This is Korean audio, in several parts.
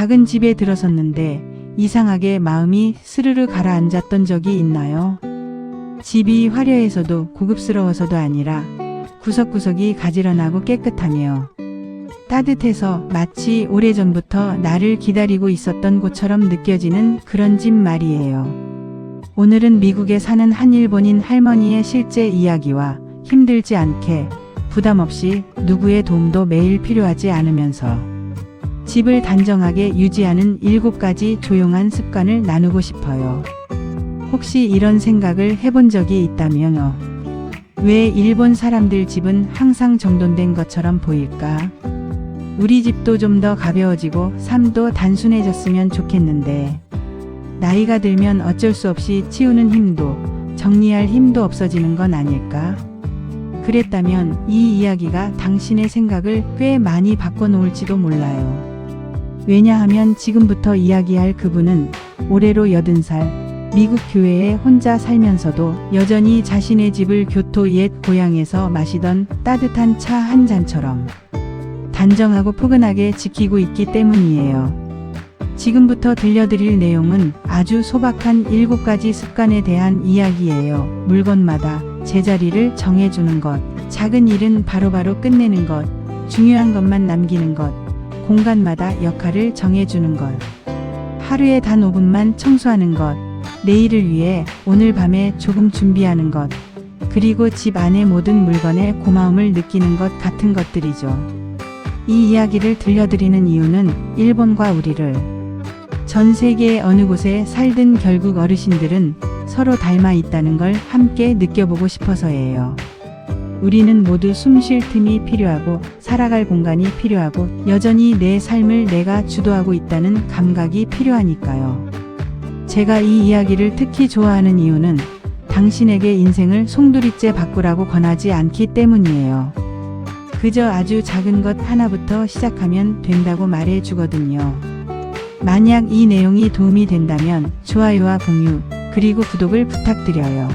작은 집에 들어섰는데 이상하게 마음이 스르르 가라앉았던 적이 있나요? 집이 화려해서도 고급스러워서도 아니라 구석구석이 가지런하고 깨끗하며 따뜻해서 마치 오래전부터 나를 기다리고 있었던 곳처럼 느껴지는 그런 집 말이에요. 오늘은 미국에 사는 한 일본인 할머니의 실제 이야기와 힘들지 않게 부담 없이 누구의 도움도 매일 필요하지 않으면서 집을 단정하게 유지하는 7가지 조용한 습관을 나누고 싶어요. 혹시 이런 생각을 해본 적이 있다면요? 왜 일본 사람들 집은 항상 정돈된 것처럼 보일까? 우리 집도 좀 더 가벼워지고 삶도 단순해졌으면 좋겠는데 나이가 들면 어쩔 수 없이 치우는 힘도 정리할 힘도 없어지는 건 아닐까? 그랬다면 이 이야기가 당신의 생각을 꽤 많이 바꿔놓을지도 몰라요. 왜냐하면 지금부터 이야기할 그분은 올해로 80살 미국 교회에 혼자 살면서도 여전히 자신의 집을 교토 옛 고향에서 마시던 따뜻한 차 한 잔처럼 단정하고 포근하게 지키고 있기 때문이에요. 지금부터 들려드릴 내용은 아주 소박한 7가지 습관에 대한 이야기예요. 물건마다 제자리를 정해주는 것, 작은 일은 바로바로 끝내는 것, 중요한 것만 남기는 것, 공간마다 역할을 정해주는 것, 하루에 단 5분만 청소하는 것, 내일을 위해 오늘 밤에 조금 준비하는 것, 그리고 집 안의 모든 물건에 고마움을 느끼는 것 같은 것들이죠. 이 이야기를 들려드리는 이유는 일본과 우리를 전 세계의 어느 곳에 살든 결국 어르신들은 서로 닮아 있다는 걸 함께 느껴보고 싶어서예요. 우리는 모두 숨 쉴 틈이 필요하고 살아갈 공간이 필요하고 여전히 내 삶을 내가 주도하고 있다는 감각이 필요하니까요. 제가 이 이야기를 특히 좋아하는 이유는 당신에게 인생을 송두리째 바꾸라고 권하지 않기 때문이에요. 그저 아주 작은 것 하나부터 시작하면 된다고 말해 주거든요. 만약 이 내용이 도움이 된다면 좋아요와 공유, 그리고 구독을 부탁드려요.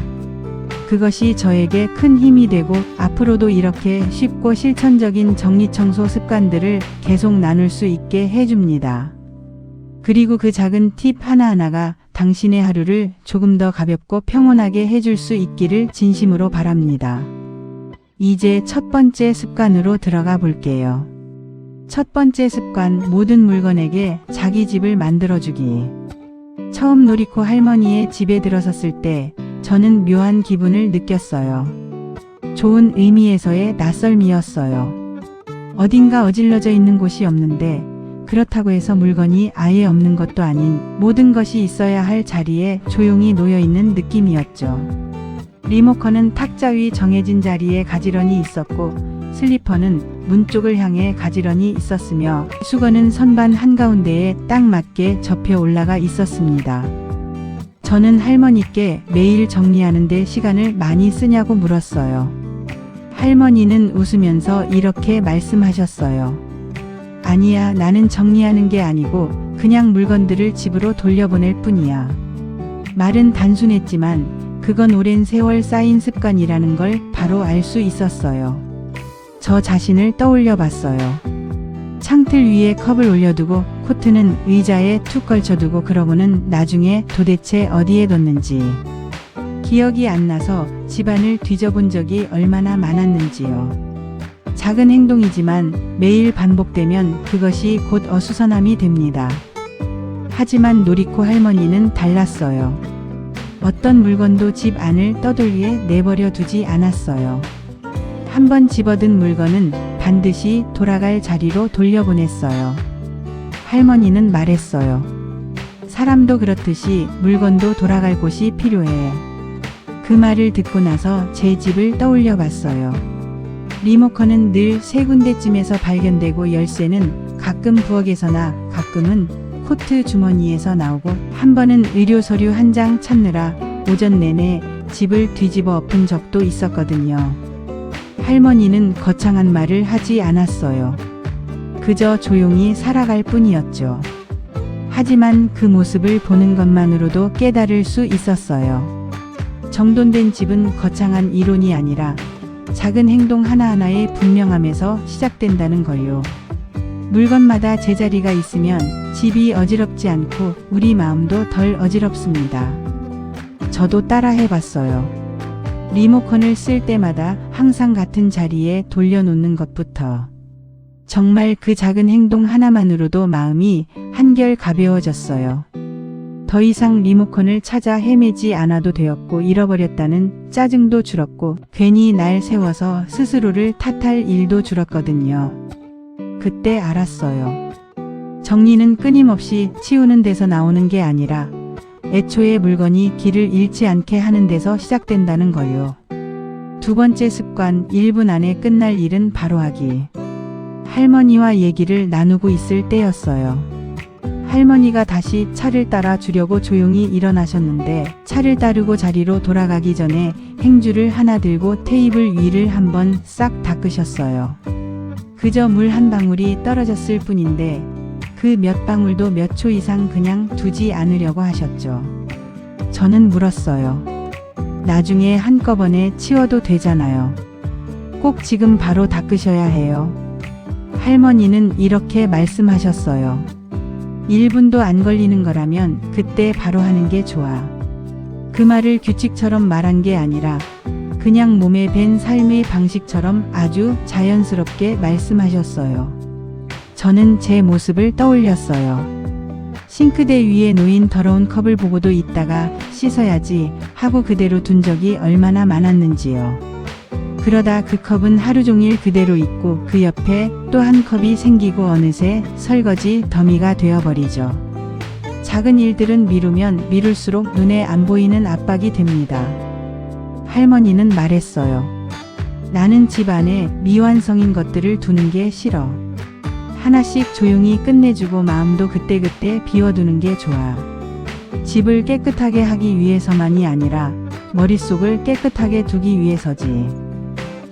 그것이 저에게 큰 힘이 되고 앞으로도 이렇게 쉽고 실천적인 정리청소 습관들을 계속 나눌 수 있게 해줍니다. 그리고 그 작은 팁 하나하나가 당신의 하루를 조금 더 가볍고 평온하게 해줄 수 있기를 진심으로 바랍니다. 이제 첫 번째 습관으로 들어가 볼게요. 첫 번째 습관, 모든 물건에게 자기 집을 만들어주기. 처음 노리코 할머니의 집에 들어섰을 때 저는 묘한 기분을 느꼈어요. 좋은 의미에서의 낯설미였어요. 어딘가 어질러져 있는 곳이 없는데 그렇다고 해서 물건이 아예 없는 것도 아닌 모든 것이 있어야 할 자리에 조용히 놓여 있는 느낌이었죠. 리모컨은 탁자 위 정해진 자리에 가지런히 있었고 슬리퍼는 문 쪽을 향해 가지런히 있었으며 수건은 선반 한가운데에 딱 맞게 접혀 올라가 있었습니다. 저는 할머니께 매일 정리하는 데 시간을 많이 쓰냐고 물었어요. 할머니는 웃으면서 이렇게 말씀하셨어요. 아니야, 나는 정리하는 게 아니고 그냥 물건들을 집으로 돌려보낼 뿐이야. 말은 단순했지만 그건 오랜 세월 쌓인 습관이라는 걸 바로 알 수 있었어요. 저 자신을 떠올려 봤어요. 창틀 위에 컵을 올려두고 코트는 의자에 툭 걸쳐두고 그러고는 나중에 도대체 어디에 뒀는지 기억이 안 나서 집안을 뒤져본 적이 얼마나 많았는지요. 작은 행동이지만 매일 반복되면 그것이 곧 어수선함이 됩니다. 하지만 노리코 할머니는 달랐어요. 어떤 물건도 집 안을 떠돌리에 내버려 두지 않았어요. 한번 집어든 물건은 반드시 돌아갈 자리로 돌려보냈어요. 할머니는 말했어요. 사람도 그렇듯이 물건도 돌아갈 곳이 필요해. 그 말을 듣고 나서 제 집을 떠올려 봤어요. 리모컨은 늘 3군데쯤에서 발견되고 열쇠는 가끔 부엌에서나 가끔은 코트 주머니에서 나오고 한 번은 의료 서류 한 장 찾느라 오전 내내 집을 뒤집어 엎은 적도 있었거든요. 할머니는 거창한 말을 하지 않았어요. 그저 조용히 살아갈 뿐이었죠. 하지만 그 모습을 보는 것만으로도 깨달을 수 있었어요. 정돈된 집은 거창한 이론이 아니라 작은 행동 하나하나의 분명함에서 시작된다는 걸요. 물건마다 제자리가 있으면 집이 어지럽지 않고 우리 마음도 덜 어지럽습니다. 저도 따라 해봤어요. 리모컨을 쓸 때마다 항상 같은 자리에 돌려놓는 것부터. 정말 그 작은 행동 하나만으로도 마음이 한결 가벼워졌어요. 더 이상 리모컨을 찾아 헤매지 않아도 되었고 잃어버렸다는 짜증도 줄었고 괜히 날 세워서 스스로를 탓할 일도 줄었거든요. 그때 알았어요. 정리는 끊임없이 치우는 데서 나오는 게 아니라 애초에 물건이 길을 잃지 않게 하는 데서 시작된다는 거요. 두 번째 습관, 1분 안에 끝날 일은 바로 하기. 할머니와 얘기를 나누고 있을 때였어요. 할머니가 다시 차를 따라 주려고 조용히 일어나셨는데 차를 따르고 자리로 돌아가기 전에 행주를 하나 들고 테이블 위를 한번 싹 닦으셨어요. 그저 물 한 방울이 떨어졌을 뿐인데 그 몇 방울도 몇 초 이상 그냥 두지 않으려고 하셨죠. 저는 물었어요. 나중에 한꺼번에 치워도 되잖아요. 꼭 지금 바로 닦으셔야 해요. 할머니는 이렇게 말씀하셨어요. 1분도 안 걸리는 거라면 그때 바로 하는 게 좋아. 그 말을 규칙처럼 말한 게 아니라 그냥 몸에 밴 삶의 방식처럼 아주 자연스럽게 말씀하셨어요. 저는 제 모습을 떠올렸어요. 싱크대 위에 놓인 더러운 컵을 보고도 있다가 씻어야지 하고 그대로 둔 적이 얼마나 많았는지요. 그러다 그 컵은 하루 종일 그대로 있고 그 옆에 또 한 컵이 생기고 어느새 설거지 더미가 되어버리죠. 작은 일들은 미루면 미룰수록 눈에 안 보이는 압박이 됩니다. 할머니는 말했어요. 나는 집 안에 미완성인 것들을 두는 게 싫어. 하나씩 조용히 끝내주고 마음도 그때그때 비워두는 게 좋아. 집을 깨끗하게 하기 위해서만이 아니라 머릿속을 깨끗하게 두기 위해서지.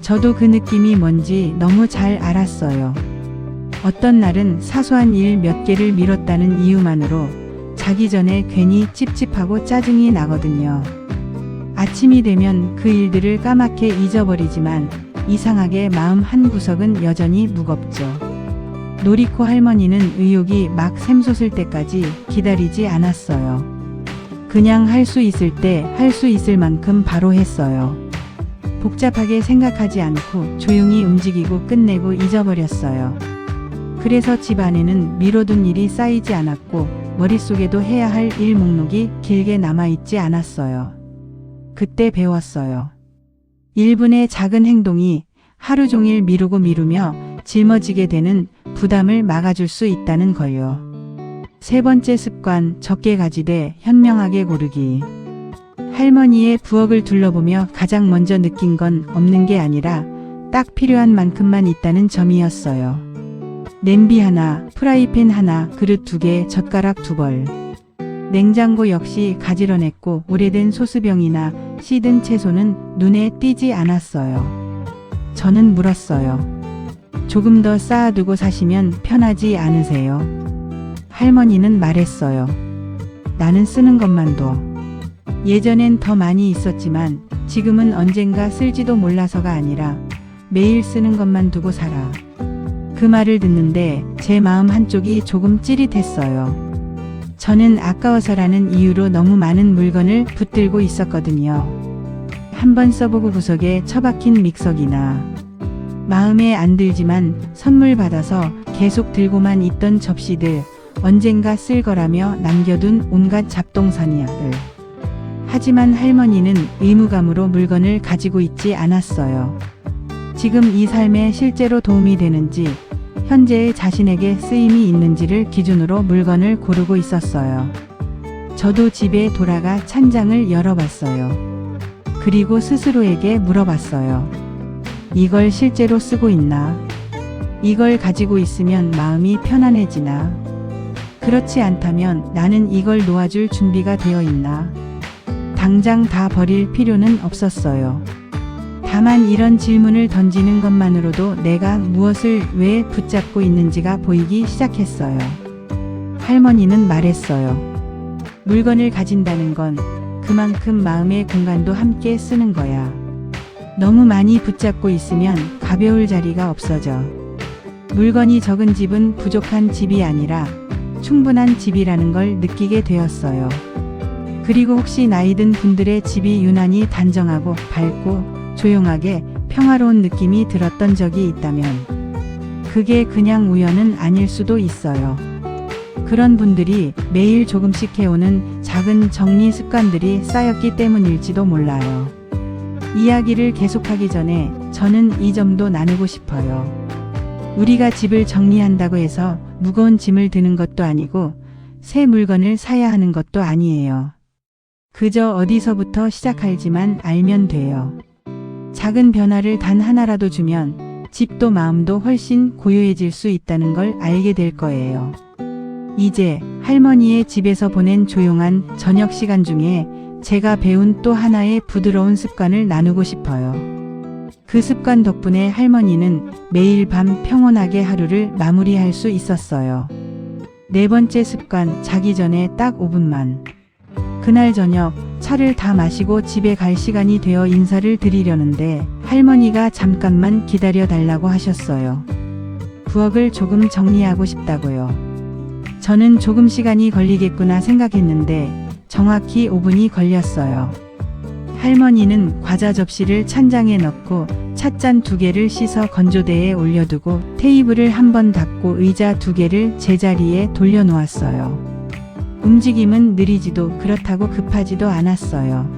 저도 그 느낌이 뭔지 너무 잘 알았어요. 어떤 날은 사소한 일 몇 개를 미뤘다는 이유만으로 자기 전에 괜히 찝찝하고 짜증이 나거든요. 아침이 되면 그 일들을 까맣게 잊어버리지만 이상하게 마음 한 구석은 여전히 무겁죠. 노리코 할머니는 의욕이 막 샘솟을 때까지 기다리지 않았어요. 그냥 할 수 있을 때 할 수 있을 만큼 바로 했어요. 복잡하게 생각하지 않고 조용히 움직이고 끝내고 잊어버렸어요. 그래서 집 안에는 미뤄둔 일이 쌓이지 않았고 머릿속에도 해야 할 일 목록이 길게 남아있지 않았어요. 그때 배웠어요. 1분의 작은 행동이 하루 종일 미루며 짊어지게 되는 부담을 막아줄 수 있다는 걸요. 세 번째 습관, 적게 가지되 현명하게 고르기. 할머니의 부엌을 둘러보며 가장 먼저 느낀 건 없는 게 아니라 딱 필요한 만큼만 있다는 점이었어요. 냄비 하나, 프라이팬 하나, 그릇 2개, 젓가락 2벌. 냉장고 역시 가지런했고 오래된 소스병이나 시든 채소는 눈에 띄지 않았어요. 저는 물었어요. 조금 더 쌓아두고 사시면 편하지 않으세요? 할머니는 말했어요. 나는 쓰는 것만 둬. 예전엔 더 많이 있었지만 지금은 언젠가 쓸지도 몰라서가 아니라 매일 쓰는 것만 두고 살아. 그 말을 듣는데 제 마음 한쪽이 조금 찌릿했어요. 저는 아까워서라는 이유로 너무 많은 물건을 붙들고 있었거든요. 한번 써보고 구석에 처박힌 믹서기나 마음에 안 들지만 선물 받아서 계속 들고만 있던 접시들, 언젠가 쓸 거라며 남겨둔 온갖 잡동사니들. 하지만 할머니는 의무감으로 물건을 가지고 있지 않았어요. 지금 이 삶에 실제로 도움이 되는지, 현재의 자신에게 쓰임이 있는지를 기준으로 물건을 고르고 있었어요. 저도 집에 돌아가 찬장을 열어봤어요. 그리고 스스로에게 물어봤어요. 이걸 실제로 쓰고 있나? 이걸 가지고 있으면 마음이 편안해지나? 그렇지 않다면 나는 이걸 놓아줄 준비가 되어 있나? 당장 다 버릴 필요는 없었어요. 다만 이런 질문을 던지는 것만으로도 내가 무엇을 왜 붙잡고 있는지가 보이기 시작했어요. 할머니는 말했어요. 물건을 가진다는 건 그만큼 마음의 공간도 함께 쓰는 거야. 너무 많이 붙잡고 있으면 가벼울 자리가 없어져. 물건이 적은 집은 부족한 집이 아니라 충분한 집이라는 걸 느끼게 되었어요. 그리고 혹시 나이든 분들의 집이 유난히 단정하고 밝고 조용하게 평화로운 느낌이 들었던 적이 있다면 그게 그냥 우연은 아닐 수도 있어요. 그런 분들이 매일 조금씩 해오는 작은 정리 습관들이 쌓였기 때문일지도 몰라요. 이야기를 계속하기 전에 저는 이 점도 나누고 싶어요. 우리가 집을 정리한다고 해서 무거운 짐을 드는 것도 아니고 새 물건을 사야 하는 것도 아니에요. 그저 어디서부터 시작할지만 알면 돼요. 작은 변화를 단 하나라도 주면 집도 마음도 훨씬 고요해질 수 있다는 걸 알게 될 거예요. 이제 할머니의 집에서 보낸 조용한 저녁 시간 중에 제가 배운 또 하나의 부드러운 습관을 나누고 싶어요. 그 습관 덕분에 할머니는 매일 밤 평온하게 하루를 마무리할 수 있었어요. 네 번째 습관, 자기 전에 딱 5분만. 그날 저녁 차를 다 마시고 집에 갈 시간이 되어 인사를 드리려는데 할머니가 잠깐만 기다려 달라고 하셨어요. 부엌을 조금 정리하고 싶다고요. 저는 조금 시간이 걸리겠구나 생각했는데 정확히 5분이 걸렸어요. 할머니는 과자 접시를 찬장에 넣고 찻잔 2개를 씻어 건조대에 올려두고 테이블을 한번 닦고 의자 2개를 제자리에 돌려놓았어요. 움직임은 느리지도 그렇다고 급하지도 않았어요.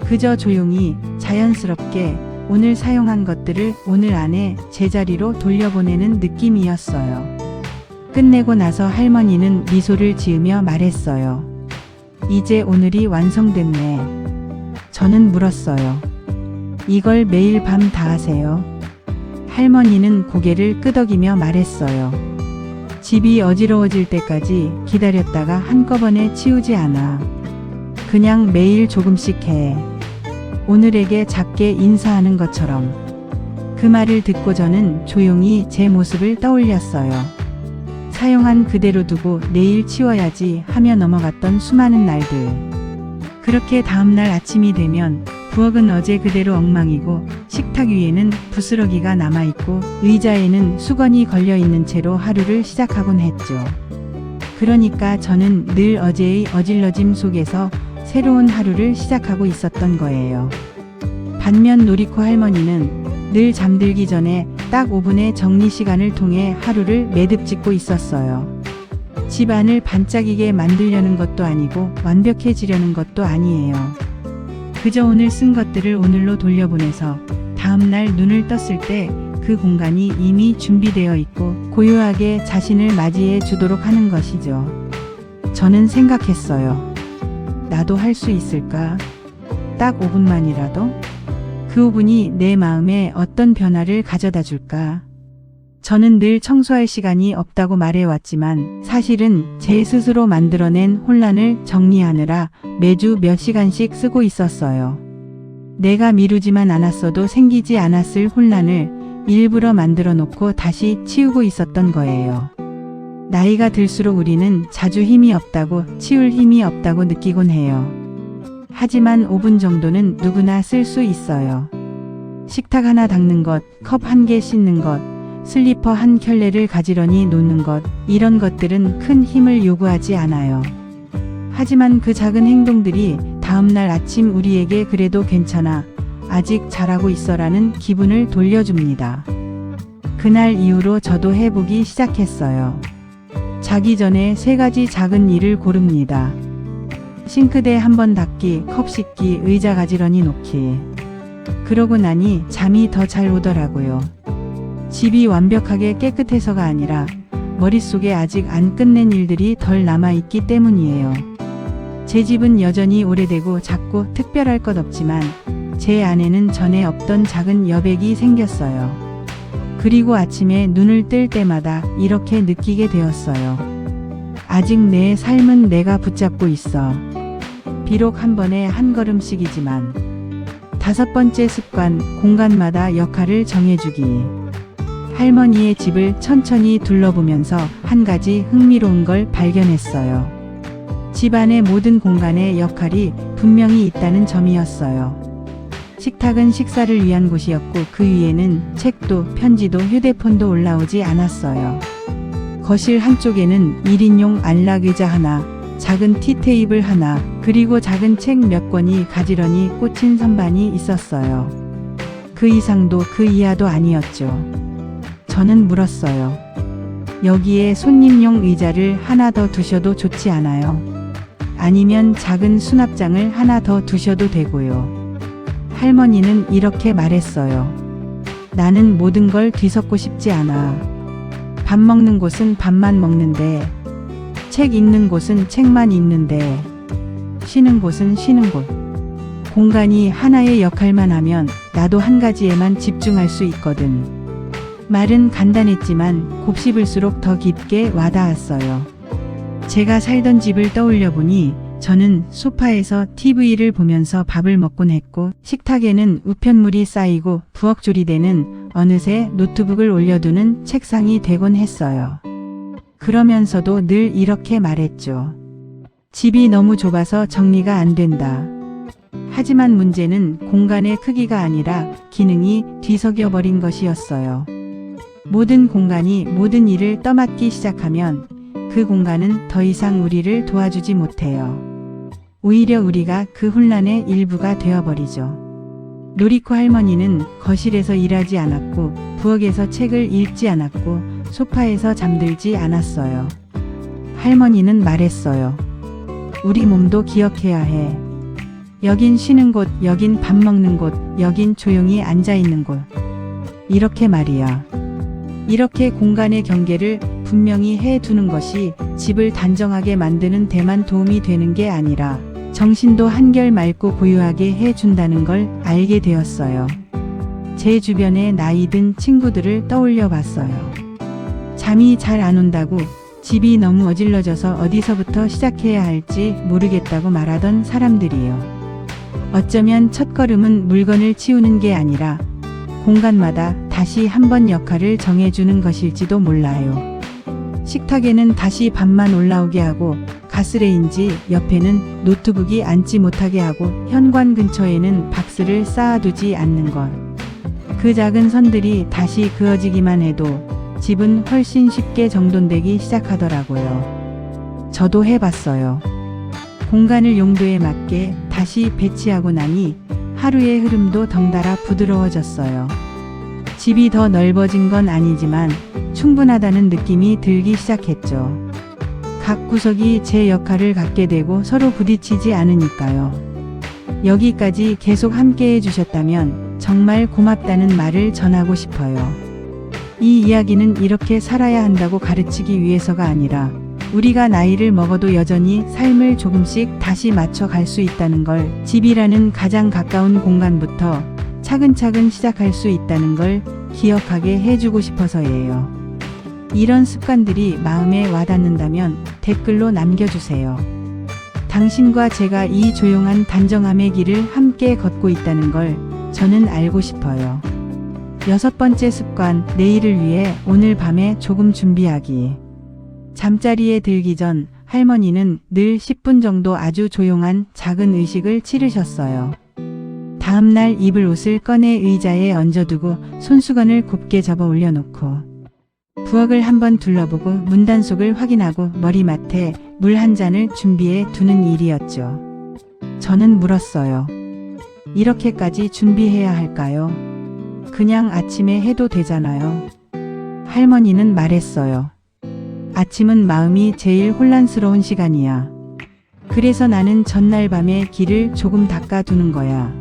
그저 조용히 자연스럽게 오늘 사용한 것들을 오늘 안에 제자리로 돌려보내는 느낌이었어요. 끝내고 나서 할머니는 미소를 지으며 말했어요. 이제 오늘이 완성됐네. 저는 물었어요. 이걸 매일 밤 다 하세요? 할머니는 고개를 끄덕이며 말했어요. 집이 어지러워질 때까지 기다렸다가 한꺼번에 치우지 않아. 그냥 매일 조금씩 해. 오늘에게 작게 인사하는 것처럼. 그 말을 듣고 저는 조용히 제 모습을 떠올렸어요. 사용한 그대로 두고 내일 치워야지 하며 넘어갔던 수많은 날들. 그렇게 다음날 아침이 되면 부엌은 어제 그대로 엉망이고 식탁 위에는 부스러기가 남아있고 의자에는 수건이 걸려있는 채로 하루를 시작하곤 했죠. 그러니까 저는 늘 어제의 어질러짐 속에서 새로운 하루를 시작하고 있었던 거예요. 반면 노리코 할머니는 늘 잠들기 전에 딱 5분의 정리 시간을 통해 하루를 매듭짓고 있었어요. 집안을 반짝이게 만들려는 것도 아니고 완벽해지려는 것도 아니에요. 그저 오늘 쓴 것들을 오늘로 돌려보내서 다음날 눈을 떴을 때 그 공간이 이미 준비되어 있고 고요하게 자신을 맞이해 주도록 하는 것이죠. 저는 생각했어요. 나도 할 수 있을까? 딱 5분만이라도? 그 5분이 내 마음에 어떤 변화를 가져다 줄까? 저는 늘 청소할 시간이 없다고 말해왔지만 사실은 제 스스로 만들어낸 혼란을 정리하느라 매주 몇 시간씩 쓰고 있었어요. 내가 미루지만 않았어도 생기지 않았을 혼란을 일부러 만들어 놓고 다시 치우고 있었던 거예요. 나이가 들수록 우리는 자주 힘이 없다고, 치울 힘이 없다고 느끼곤 해요. 하지만 5분 정도는 누구나 쓸 수 있어요. 식탁 하나 닦는 것, 컵 1개 씻는 것, 슬리퍼 한 켤레를 가지런히 놓는 것, 이런 것들은 큰 힘을 요구하지 않아요. 하지만 그 작은 행동들이 다음날 아침 우리에게 그래도 괜찮아, 아직 잘하고 있어라는 기분을 돌려줍니다. 그날 이후로 저도 해보기 시작했어요. 자기 전에 3가지 작은 일을 고릅니다. 싱크대 한번 닦기, 컵 씻기, 의자 가지런히 놓기. 그러고 나니 잠이 더 잘 오더라고요. 집이 완벽하게 깨끗해서가 아니라 머릿속에 아직 안 끝낸 일들이 덜 남아있기 때문이에요. 제 집은 여전히 오래되고 작고 특별할 것 없지만 제 안에는 전에 없던 작은 여백이 생겼어요. 그리고 아침에 눈을 뜰 때마다 이렇게 느끼게 되었어요. 아직 내 삶은 내가 붙잡고 있어. 비록 한 번에 한 걸음씩이지만. 5번째 습관, 공간마다 역할을 정해주기. 할머니의 집을 천천히 둘러보면서 한 가지 흥미로운 걸 발견했어요. 집 안의 모든 공간에 역할이 분명히 있다는 점이었어요. 식탁은 식사를 위한 곳이었고 그 위에는 책도 편지도 휴대폰도 올라오지 않았어요. 거실 한쪽에는 1인용 안락의자 하나, 작은 티테이블 하나, 그리고 작은 책 몇 권이 가지런히 꽂힌 선반이 있었어요. 그 이상도 그 이하도 아니었죠. 저는 물었어요. 여기에 손님용 의자를 하나 더 두셔도 좋지 않아요? 아니면 작은 수납장을 하나 더 두셔도 되고요. 할머니는 이렇게 말했어요. 나는 모든 걸 뒤섞고 싶지 않아. 밥 먹는 곳은 밥만 먹는데, 책 읽는 곳은 책만 읽는데, 쉬는 곳은 쉬는 곳. 공간이 하나의 역할만 하면 나도 한 가지에만 집중할 수 있거든. 말은 간단했지만 곱씹을수록 더 깊게 와닿았어요. 제가 살던 집을 떠올려 보니 저는 소파에서 TV를 보면서 밥을 먹곤 했고 식탁에는 우편물이 쌓이고 부엌 조리대는 어느새 노트북을 올려두는 책상이 되곤 했어요. 그러면서도 늘 이렇게 말했죠. 집이 너무 좁아서 정리가 안 된다. 하지만 문제는 공간의 크기가 아니라 기능이 뒤섞여 버린 것이었어요. 모든 공간이 모든 일을 떠맡기 시작하면 그 공간은 더 이상 우리를 도와주지 못해요. 오히려 우리가 그 혼란의 일부가 되어버리죠. 노리코 할머니는 거실에서 일하지 않았고 부엌에서 책을 읽지 않았고 소파에서 잠들지 않았어요. 할머니는 말했어요. 우리 몸도 기억해야 해. 여긴 쉬는 곳, 여긴 밥 먹는 곳, 여긴 조용히 앉아있는 곳. 이렇게 말이야. 이렇게 공간의 경계를 분명히 해두는 것이 집을 단정하게 만드는 데만 도움이 되는 게 아니라 정신도 한결 맑고 고요하게 해준다는 걸 알게 되었어요. 제 주변의 나이 든 친구들을 떠올려 봤어요. 잠이 잘 안 온다고 집이 너무 어질러져서 어디서부터 시작해야 할지 모르겠다고 말하던 사람들이요. 어쩌면 첫걸음은 물건을 치우는 게 아니라 공간마다 다시 한번 역할을 정해주는 것일지도 몰라요. 식탁에는 다시 밥만 올라오게 하고 가스레인지 옆에는 노트북이 앉지 못하게 하고 현관 근처에는 박스를 쌓아두지 않는 것. 그 작은 선들이 다시 그어지기만 해도 집은 훨씬 쉽게 정돈되기 시작하더라고요. 저도 해봤어요. 공간을 용도에 맞게 다시 배치하고 나니 하루의 흐름도 덩달아 부드러워졌어요. 집이 더 넓어진 건 아니지만 충분하다는 느낌이 들기 시작했죠. 각 구석이 제 역할을 갖게 되고 서로 부딪히지 않으니까요. 여기까지 계속 함께 해주셨다면 정말 고맙다는 말을 전하고 싶어요. 이 이야기는 이렇게 살아야 한다고 가르치기 위해서가 아니라 우리가 나이를 먹어도 여전히 삶을 조금씩 다시 맞춰갈 수 있다는 걸, 집이라는 가장 가까운 공간부터 차근차근 시작할 수 있다는 걸 기억하게 해주고 싶어서예요. 이런 습관들이 마음에 와닿는다면 댓글로 남겨주세요. 당신과 제가 이 조용한 단정함의 길을 함께 걷고 있다는 걸 저는 알고 싶어요. 6번째 습관, 내일을 위해 오늘 밤에 조금 준비하기. 잠자리에 들기 전 할머니는 늘 10분 정도 아주 조용한 작은 의식을 치르셨어요. 다음날 입을 옷을 꺼내 의자에 얹어두고 손수건을 곱게 접어 올려놓고 부엌을 한번 둘러보고 문단속을 확인하고 머리맡에 물 한 잔을 준비해 두는 일이었죠. 저는 물었어요. 이렇게까지 준비해야 할까요? 그냥 아침에 해도 되잖아요. 할머니는 말했어요. 아침은 마음이 제일 혼란스러운 시간이야. 그래서 나는 전날 밤에 길을 조금 닦아두는 거야.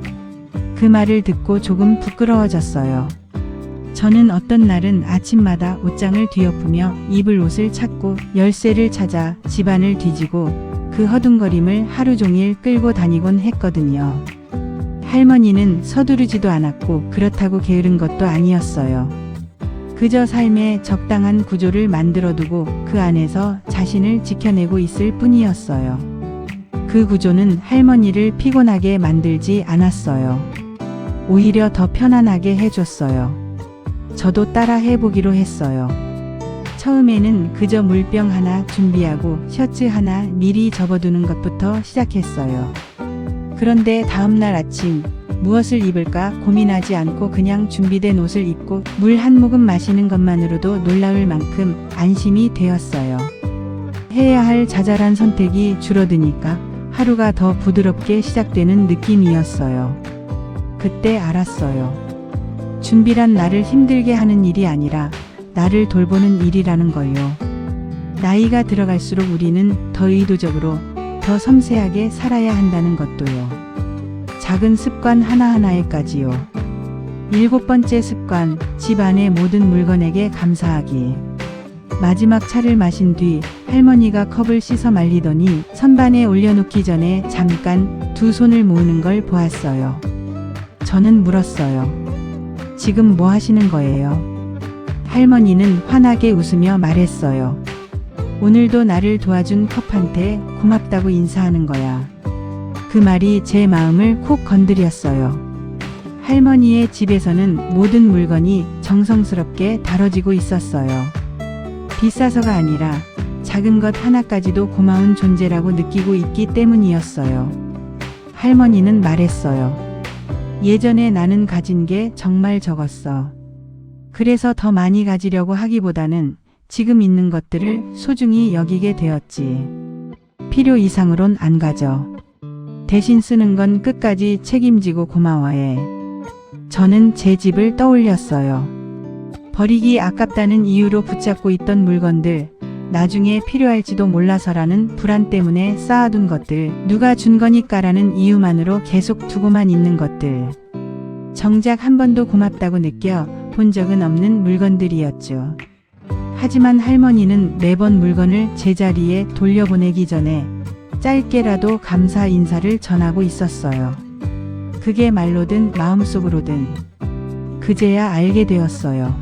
그 말을 듣고 조금 부끄러워졌어요. 저는 어떤 날은 아침마다 옷장을 뒤엎으며 입을 옷을 찾고 열쇠를 찾아 집안을 뒤지고 그 허둥거림을 하루 종일 끌고 다니곤 했거든요. 할머니는 서두르지도 않았고 그렇다고 게으른 것도 아니었어요. 그저 삶의 적당한 구조를 만들어두고 그 안에서 자신을 지켜내고 있을 뿐이었어요. 그 구조는 할머니를 피곤하게 만들지 않았어요. 오히려 더 편안하게 해줬어요. 저도 따라 해보기로 했어요. 처음에는 그저 물병 하나 준비하고 셔츠 하나 미리 접어두는 것부터 시작했어요. 그런데 다음날 아침 무엇을 입을까 고민하지 않고 그냥 준비된 옷을 입고 물 한 모금 마시는 것만으로도 놀라울 만큼 안심이 되었어요. 해야 할 자잘한 선택이 줄어드니까 하루가 더 부드럽게 시작되는 느낌이었어요. 그때 알았어요. 준비란 나를 힘들게 하는 일이 아니라 나를 돌보는 일이라는 걸요. 나이가 들어갈수록 우리는 더 의도적으로, 더 섬세하게 살아야 한다는 것도요. 작은 습관 하나하나에까지요. 7번째 습관, 집 안의 모든 물건에게 감사하기. 마지막 차를 마신 뒤 할머니가 컵을 씻어 말리더니 선반에 올려놓기 전에 잠깐 두 손을 모으는 걸 보았어요. 저는 물었어요. 지금 뭐 하시는 거예요? 할머니는 환하게 웃으며 말했어요. 오늘도 나를 도와준 컵한테 고맙다고 인사하는 거야. 그 말이 제 마음을 콕 건드렸어요. 할머니의 집에서는 모든 물건이 정성스럽게 다뤄지고 있었어요. 비싸서가 아니라 작은 것 하나까지도 고마운 존재라고 느끼고 있기 때문이었어요. 할머니는 말했어요. 예전에 나는 가진 게 정말 적었어. 그래서 더 많이 가지려고 하기보다는 지금 있는 것들을 소중히 여기게 되었지. 필요 이상으론 안 가져. 대신 쓰는 건 끝까지 책임지고 고마워해. 저는 제 집을 떠올렸어요. 버리기 아깝다는 이유로 붙잡고 있던 물건들, 나중에 필요할지도 몰라서라는 불안 때문에 쌓아둔 것들, 누가 준 거니까라는 이유만으로 계속 두고만 있는 것들. 정작 한 번도 고맙다고 느껴 본 적은 없는 물건들이었죠. 하지만 할머니는 매번 물건을 제자리에 돌려보내기 전에 짧게라도 감사 인사를 전하고 있었어요. 그게 말로든 마음속으로든. 그제야 알게 되었어요.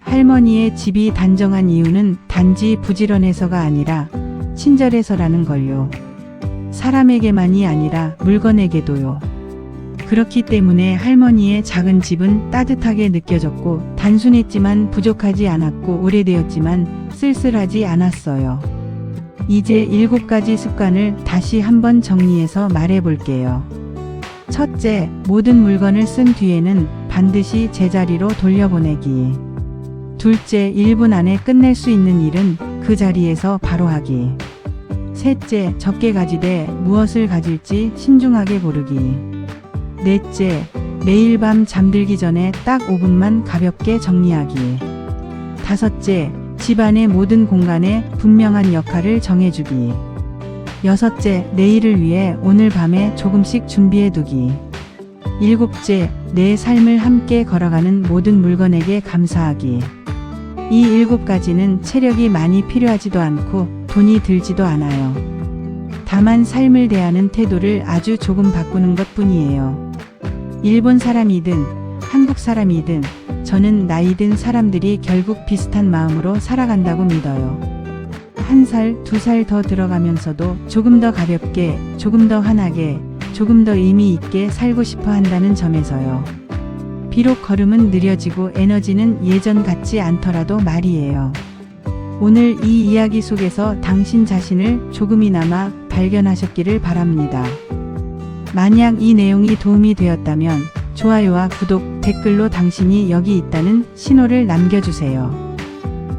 할머니의 집이 단정한 이유는 단지 부지런해서가 아니라 친절해서라는 걸요. 사람에게만이 아니라 물건에게도요. 그렇기 때문에 할머니의 작은 집은 따뜻하게 느껴졌고 단순했지만 부족하지 않았고 오래되었지만 쓸쓸하지 않았어요. 이제 7가지 습관을 다시 한번 정리해서 말해볼게요. 첫째, 모든 물건을 쓴 뒤에는 반드시 제자리로 돌려보내기. 둘째, 1분 안에 끝낼 수 있는 일은 그 자리에서 바로 하기. 셋째, 적게 가지되 무엇을 가질지 신중하게 고르기. 넷째, 매일 밤 잠들기 전에 딱 5분만 가볍게 정리하기. 다섯째, 집안의 모든 공간에 분명한 역할을 정해주기. 여섯째, 내일을 위해 오늘 밤에 조금씩 준비해두기. 일곱째, 내 삶을 함께 걸어가는 모든 물건에게 감사하기. 이 7가지는 체력이 많이 필요하지도 않고 돈이 들지도 않아요. 다만 삶을 대하는 태도를 아주 조금 바꾸는 것 뿐이에요. 일본 사람이든 한국 사람이든 저는 나이 든 사람들이 결국 비슷한 마음으로 살아간다고 믿어요. 1살, 2살 더 들어가면서도 조금 더 가볍게, 조금 더 환하게, 조금 더 의미 있게 살고 싶어 한다는 점에서요. 비록 걸음은 느려지고 에너지는 예전 같지 않더라도 말이에요. 오늘 이 이야기 속에서 당신 자신을 조금이나마 발견하셨기를 바랍니다. 만약 이 내용이 도움이 되었다면 좋아요와 구독, 댓글로 당신이 여기 있다는 신호를 남겨주세요.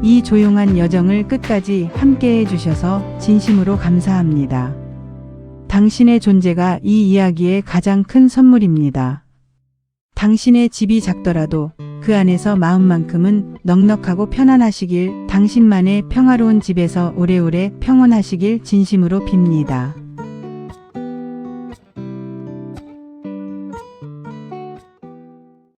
이 조용한 여정을 끝까지 함께 해주셔서 진심으로 감사합니다. 당신의 존재가 이 이야기의 가장 큰 선물입니다. 당신의 집이 작더라도 그 안에서 마음만큼은 넉넉하고 편안하시길, 당신만의 평화로운 집에서 오래오래 평온하시길 진심으로 빕니다.